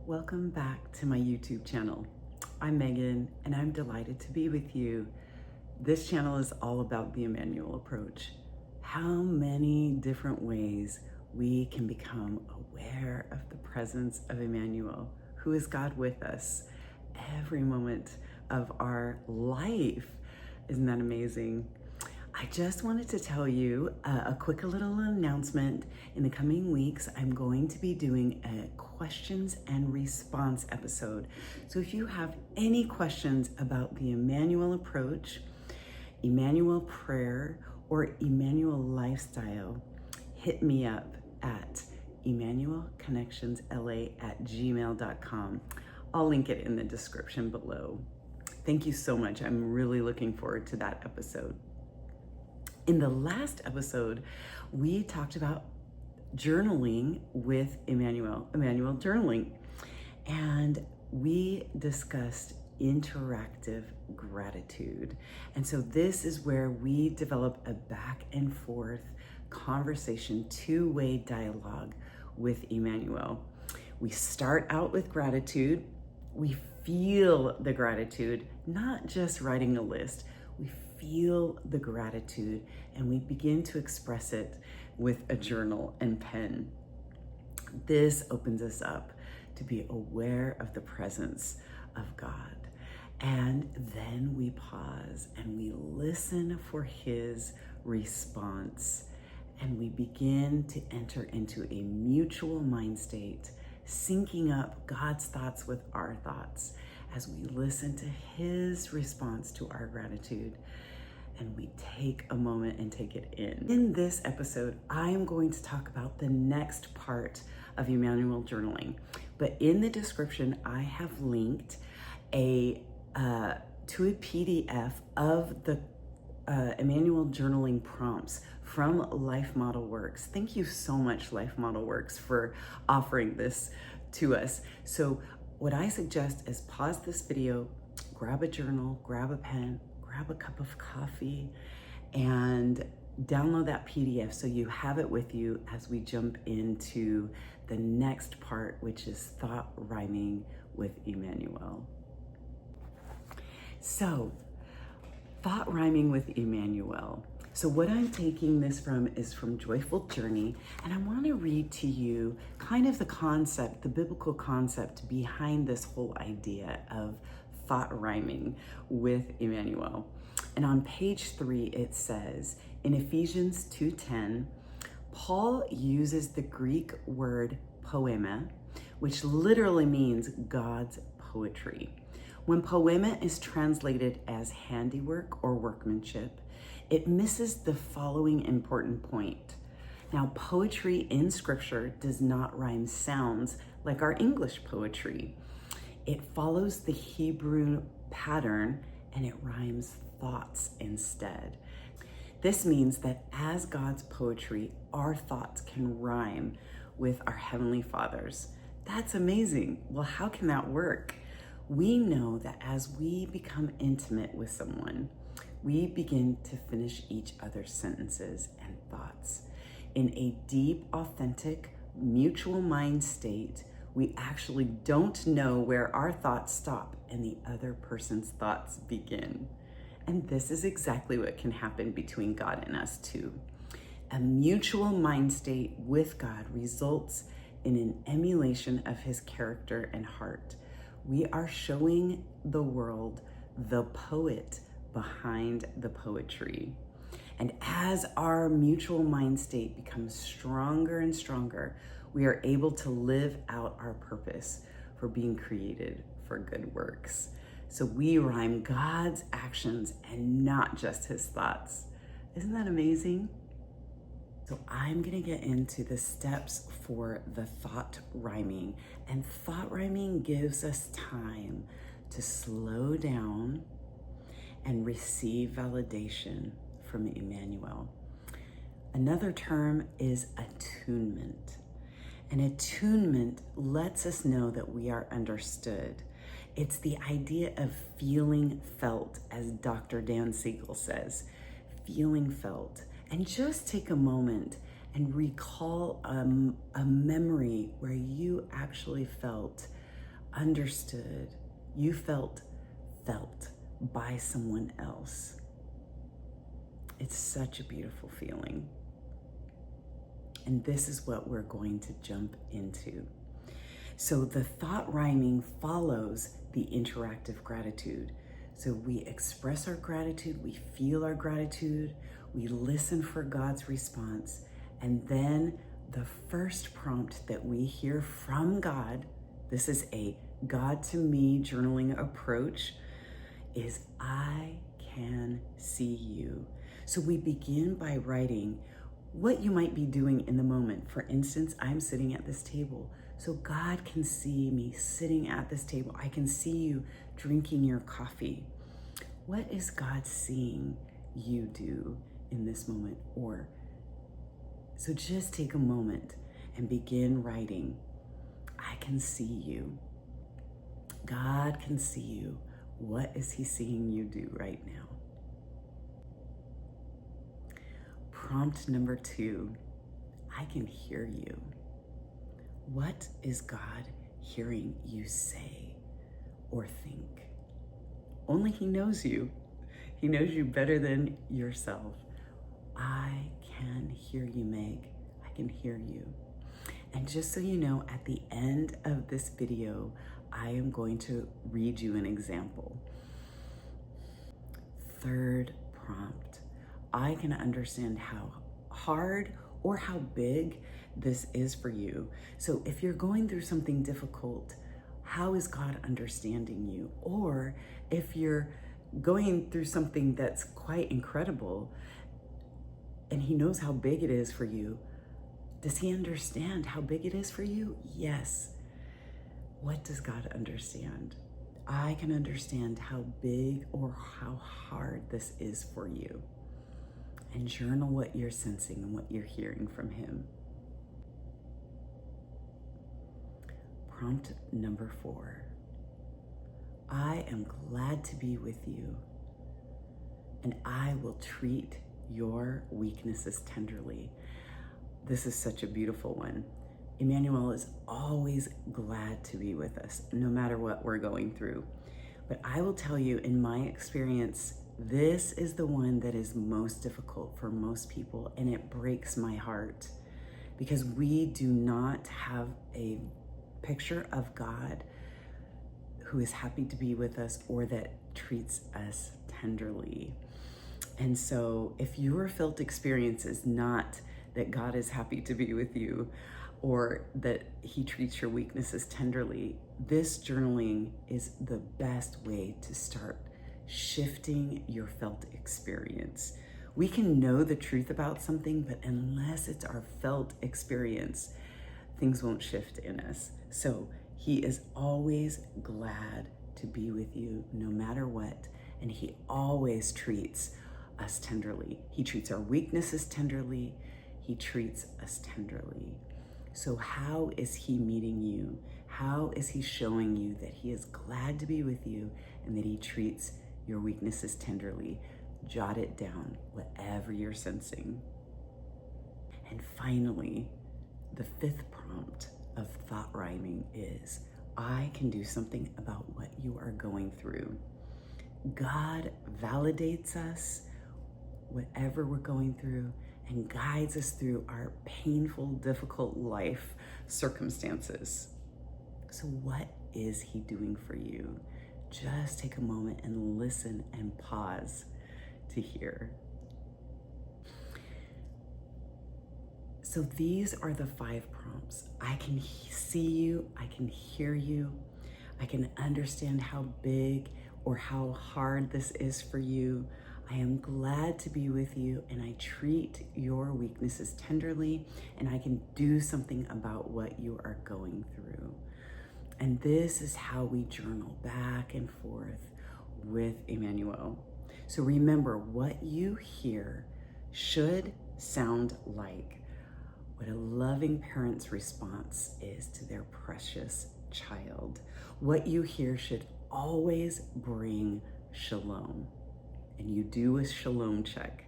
Welcome back to my YouTube channel. I'm Megan and I'm delighted to be with you. This channel is all about the Immanuel approach. How many different ways we can become aware of the presence of Immanuel, who is God with us every moment of our life. Isn't that amazing? I just wanted to tell you a quick little announcement. In the coming weeks, I'm going to be doing a questions and response episode. So if you have any questions about the Immanuel approach, Immanuel prayer, or Immanuel lifestyle, hit me up at immanuelconnectionsla@gmail.com. I'll link it in the description below. Thank you so much. I'm really looking forward to that episode. In the last episode, we talked about journaling with Immanuel Journaling, and we discussed interactive gratitude. And so this is where we develop a back and forth conversation, two-way dialogue with Immanuel. We start out with gratitude. We feel the gratitude, not just writing a list. We feel the gratitude and we begin to express it with a journal and pen. This opens us up to be aware of the presence of God. And then we pause and we listen for his response. And we begin to enter into a mutual mind state, syncing up God's thoughts with our thoughts as we listen to his response to our gratitude. And we take a moment and take it in. In this episode, I am going to talk about the next part of Immanuel Journaling. But in the description, I have linked to a PDF of the Immanuel Journaling prompts from Life Model Works. Thank you so much, Life Model Works, for offering this to us. So what I suggest is pause this video, grab a journal, grab a pen, grab a cup of coffee, and download that PDF so you have it with you as we jump into the next part, which is thought rhyming with Immanuel. So, thought rhyming with Immanuel. So what I'm taking this from is from Joyful Journey, and I want to read to you kind of the concept, the biblical concept behind this whole idea of thought rhyming with Immanuel. And on page 3, it says, in Ephesians 2:10, Paul uses the Greek word poema, which literally means God's poetry. When poema is translated as handiwork or workmanship, it misses the following important point. Now, poetry in scripture does not rhyme sounds like our English poetry. It follows the Hebrew pattern and it rhymes thoughts instead. This means that as God's poetry, our thoughts can rhyme with our Heavenly Father's. That's amazing. Well, how can that work? We know that as we become intimate with someone, we begin to finish each other's sentences and thoughts. In a deep, authentic, mutual mind state, we actually don't know where our thoughts stop and the other person's thoughts begin. And this is exactly what can happen between God and us too. A mutual mind state with God results in an emulation of his character and heart. We are showing the world the poet behind the poetry. And as our mutual mind state becomes stronger and stronger, we are able to live out our purpose for being created for good works. So we rhyme God's actions and not just his thoughts. Isn't that amazing? So I'm gonna get into the steps for the thought rhyming. And thought rhyming gives us time to slow down and receive validation from Immanuel. Another term is attunement. And attunement lets us know that we are understood. It's the idea of feeling felt, as Dr. Dan Siegel says, feeling felt. And just take a moment and recall a memory where you actually felt understood, you felt by someone else. It's such a beautiful feeling. And this is what we're going to jump into. So the thought rhyming follows the interactive gratitude. So we express our gratitude, we feel our gratitude, we listen for God's response, and then the first prompt that we hear from God, this is a God to me journaling approach, is I can see you. So we begin by writing what you might be doing in the moment. For instance, I'm sitting at this table. So God can see me sitting at this table. I can see you drinking your coffee. What is God seeing you do in this moment? So just take a moment and begin writing. I can see you. God can see you. What is he seeing you do right now? Prompt number 2, I can hear you. What is God hearing you say or think? Only he knows you. He knows you better than yourself. I can hear you, Meg. I can hear you. And just so you know, at the end of this video, I am going to read you an example. Third prompt. I can understand how hard or how big this is for you. So if you're going through something difficult, how is God understanding you? Or if you're going through something that's quite incredible and he knows how big it is for you, does he understand how big it is for you? Yes. What does God understand? I can understand how big or how hard this is for you. And journal what you're sensing and what you're hearing from him. Prompt number 4. I am glad to be with you, and I will treat your weaknesses tenderly. This is such a beautiful one. Immanuel is always glad to be with us, no matter what we're going through. But I will tell you, in my experience, this is the one that is most difficult for most people, and it breaks my heart because we do not have a picture of God who is happy to be with us or that treats us tenderly. And so if your felt experience is not that God is happy to be with you or that he treats your weaknesses tenderly, this journaling is the best way to start shifting your felt experience. We can know the truth about something, but unless it's our felt experience, things won't shift in us. So he is always glad to be with you no matter what, and he always treats us tenderly. He treats our weaknesses tenderly. He treats us tenderly. So how is he meeting you? How is he showing you that he is glad to be with you and that he treats your weaknesses tenderly? Jot it down, whatever you're sensing. And finally, the 5th prompt of thought rhyming is, I can do something about what you are going through. God validates us, whatever we're going through, and guides us through our painful, difficult life circumstances. So what is he doing for you? Just take a moment and listen and pause to hear. So these are the 5 prompts. I can see you, I can hear you, I can understand how big or how hard this is for you. I am glad to be with you, and I treat your weaknesses tenderly, and I can do something about what you are going through. And this is how we journal back and forth with Immanuel. So remember, what you hear should sound like what a loving parent's response is to their precious child. What you hear should always bring shalom. And you do a shalom check.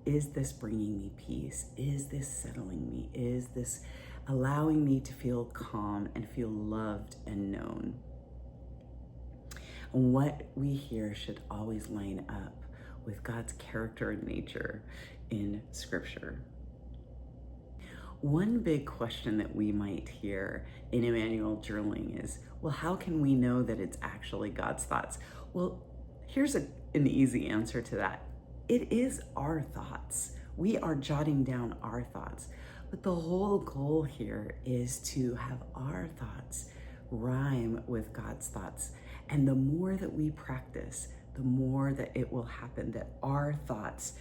Is this bringing me peace? Is this settling me? Is this allowing me to feel calm and feel loved and known? And what we hear should always line up with God's character and nature in Scripture. One big question that we might hear in Immanuel Journaling is, well, how can we know that it's actually God's thoughts? Well, here's an easy answer to that. It is our thoughts. We are jotting down our thoughts. But the whole goal here is to have our thoughts rhyme with God's thoughts. And the more that we practice, the more that it will happen that our thoughts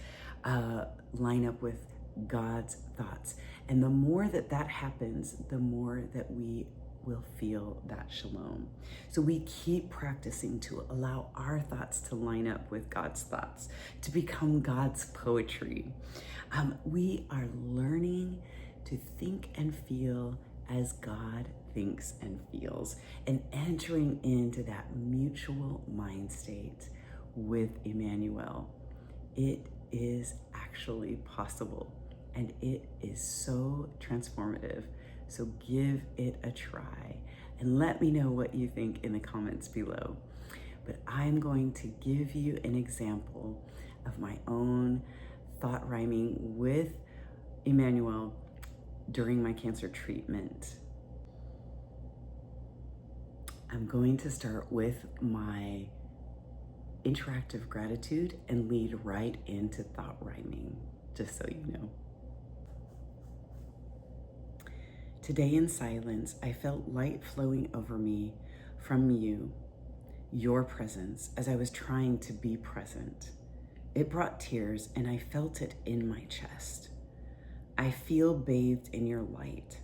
line up with God's thoughts. And the more that that happens, the more that we will feel that shalom. So we keep practicing to allow our thoughts to line up with God's thoughts, to become God's poetry. We are learning to think and feel as God thinks and feels, and entering into that mutual mind state with Immanuel. It is actually possible, and it is so transformative. So give it a try and let me know what you think in the comments below. But I'm going to give you an example of my own thought rhyming with Immanuel during my cancer treatment. I'm going to start with my interactive gratitude and lead right into thought rhyming, just so you know. Today in silence, I felt light flowing over me from you, your presence, as I was trying to be present. It brought tears, and I felt it in my chest. I feel bathed in your light.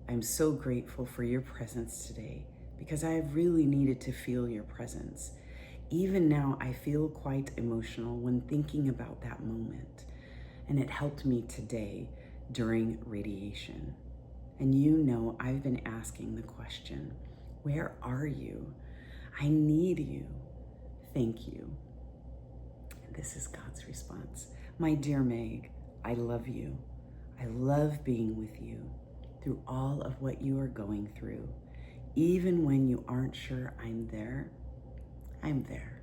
I'm so grateful for your presence today, because I have really needed to feel your presence. Even now, I feel quite emotional when thinking about that moment, and it helped me today during radiation. And you know, I've been asking the question, where are you? I need you. Thank you. And this is God's response. My dear Meg, I love you. I love being with you through all of what you are going through. Even when you aren't sure I'm there, I'm there.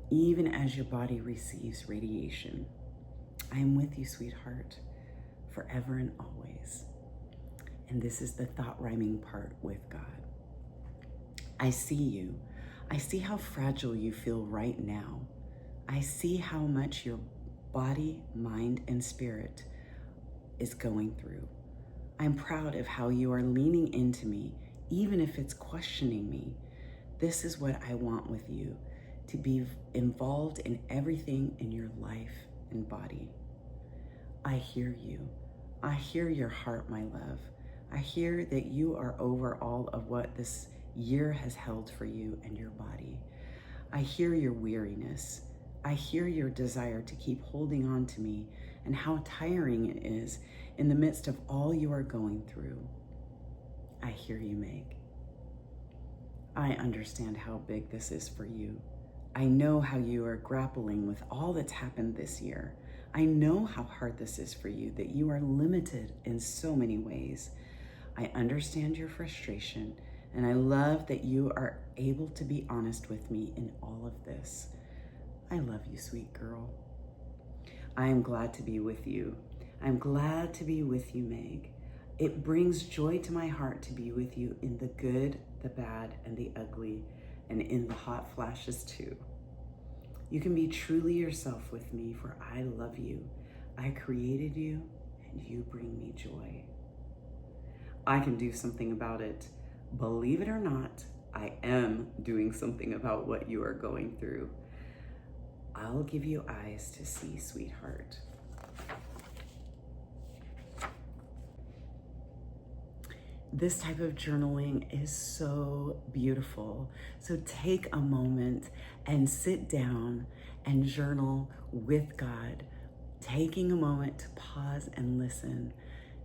Even as your body receives radiation, I am with you, sweetheart, forever and always. And this is the thought rhyming part with God. I see you. I see how fragile you feel right now. I see how much your body, mind, and spirit is going through. I'm proud of how you are leaning into me, even if it's questioning me. This is what I want with you, to be involved in everything in your life and body. I hear you. I hear your heart, my love. I hear that you are over all of what this year has held for you and your body. I hear your weariness. I hear your desire to keep holding on to me and how tiring it is in the midst of all you are going through. I hear you, Meg. I understand how big this is for you. I know how you are grappling with all that's happened this year. I know how hard this is for you, that you are limited in so many ways. I understand your frustration, and I love that you are able to be honest with me in all of this. I love you, sweet girl. I am glad to be with you. I'm glad to be with you, Meg. It brings joy to my heart to be with you in the good, the bad, and the ugly, and in the hot flashes too. You can be truly yourself with me, for I love you. I created you, and you bring me joy. I can do something about it. Believe it or not, I am doing something about what you are going through. I'll give you eyes to see, sweetheart. This type of journaling is so beautiful. So take a moment and sit down and journal with God, taking a moment to pause and listen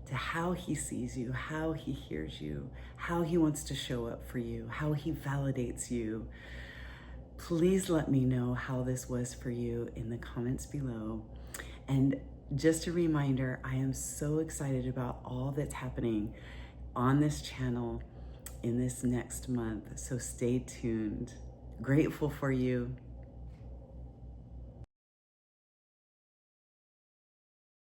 to how he sees you, how he hears you, how he wants to show up for you, how he validates you. Please let me know how this was for you in the comments below. And just a reminder, I am so excited about all that's happening on this channel in this next month. So stay tuned. Grateful for you.